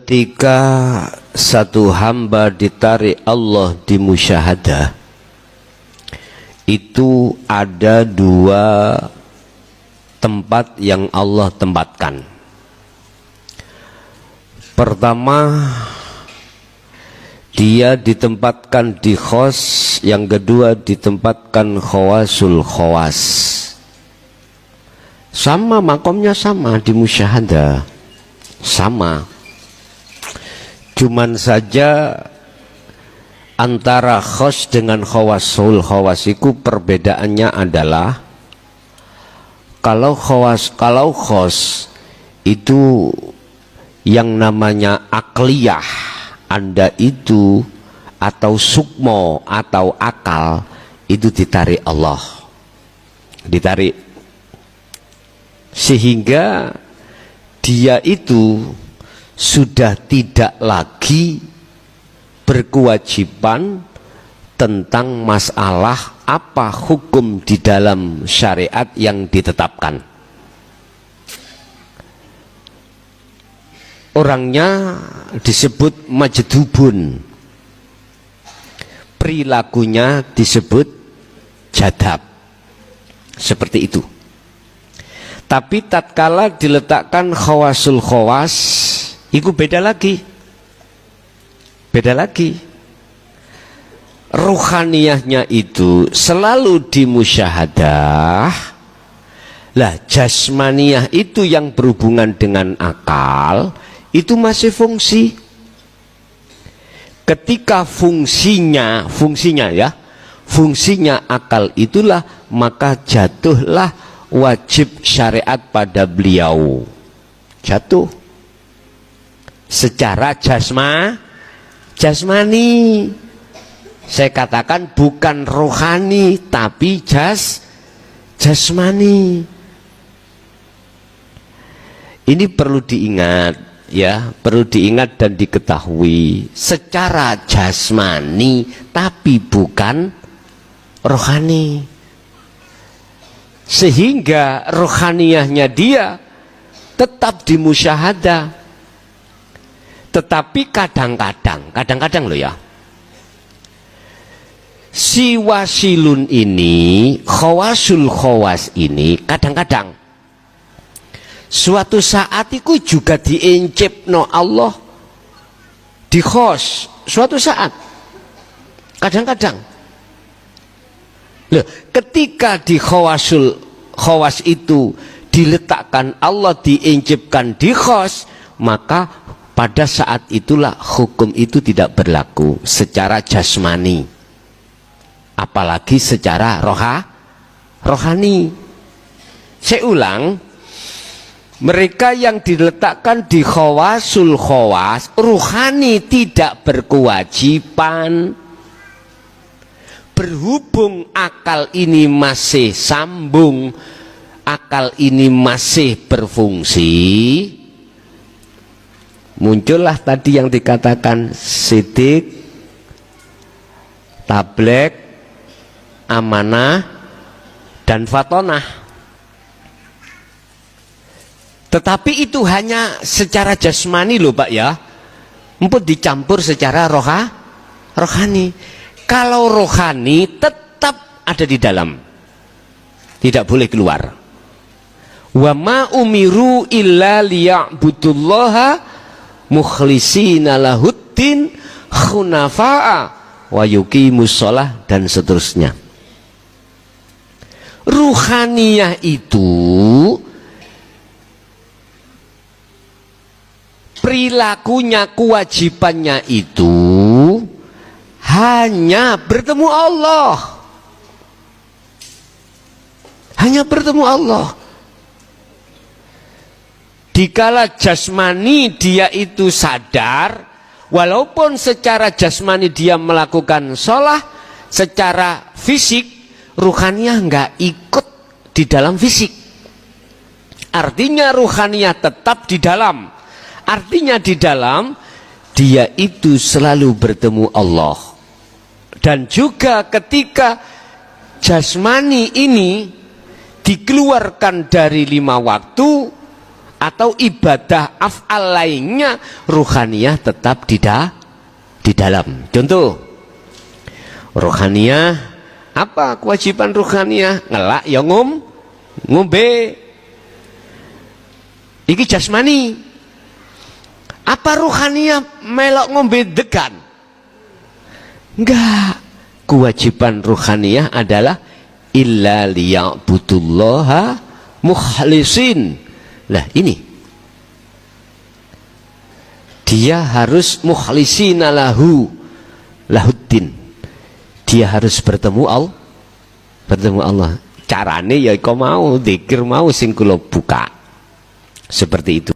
Ketika satu hamba ditarik Allah di musyahadah, itu ada dua tempat yang Allah tempatkan. Pertama, dia ditempatkan di khos, yang kedua ditempatkan khawasul khawas. Sama makomnya, sama di musyahadah, sama. Cuman saja antara khos dengan khawasul khawasiku perbedaannya adalah kalau khos itu yang namanya akliyah, Anda itu atau sukmo atau akal itu ditarik Allah, ditarik, sehingga dia itu sudah tidak lagi berkewajiban tentang masalah apa hukum di dalam syariat yang ditetapkan. Orangnya disebut majdubun, perilakunya disebut jadab, seperti itu. Tapi tatkala diletakkan khawasul khawas, itu beda lagi, beda lagi. Ruhaniyahnya itu selalu di musyahadah. Lah jasmaniyah itu yang berhubungan dengan akal, itu masih fungsi. Ketika fungsinya ya, fungsinya akal itulah, maka jatuhlah wajib syariat pada beliau, jatuh secara jasmani. Saya katakan bukan rohani tapi jasmani. Ini perlu diingat ya, perlu diingat dan diketahui, secara jasmani tapi bukan rohani, sehingga rohaniyahnya dia tetap di musyahadah. Tetapi kadang-kadang loh ya, si wasilun ini, khawasul khawas ini, kadang-kadang suatu saat itu juga diencipno Allah di khos, suatu saat, kadang-kadang. Loh, ketika di khawasul khawas itu diletakkan Allah, diencipkan di khos, maka pada saat itulah hukum itu tidak berlaku secara jasmani, apalagi secara rohani. Saya ulang, mereka yang diletakkan di khawasul khawas, ruhani tidak berkewajiban. Berhubung akal ini masih sambung, akal ini masih berfungsi, muncullah tadi yang dikatakan sidik, tablek, amanah, dan fatonah. Tetapi itu hanya secara jasmani loh Pak ya, emput dicampur secara rohani. Kalau rohani tetap ada di dalam, tidak boleh keluar. Wa ma umiru illa liya'budullaha mukhlisina lahuddin khunafa'a wa yuqimus shalah, dan seterusnya. Ruhaniyah itu perilakunya, kewajibannya itu hanya bertemu Allah, hanya bertemu Allah. Dikala jasmani dia itu sadar, walaupun secara jasmani dia melakukan sholat, secara fisik ruhaniyah nggak ikut di dalam fisik. Artinya ruhaniyah tetap di dalam. Artinya di dalam dia itu selalu bertemu Allah. Dan juga ketika jasmani ini dikeluarkan dari 5 waktu, atau ibadah af'al lainnya ruhaniyah tetap di dalam. Contoh ruhaniyah, apa kewajiban ruhaniyah? Ngelak ya ngombe, iki jasmani. Apa ruhaniyah melok ngombe degan? Enggak. Kewajiban ruhaniyah adalah illa liya'budullaha mukhlisin. Lah ini dia harus mukhlisina lahuddin. Dia harus bertemu Allah. Carane ya iku mau zikir mau sing kula buka. Seperti itu.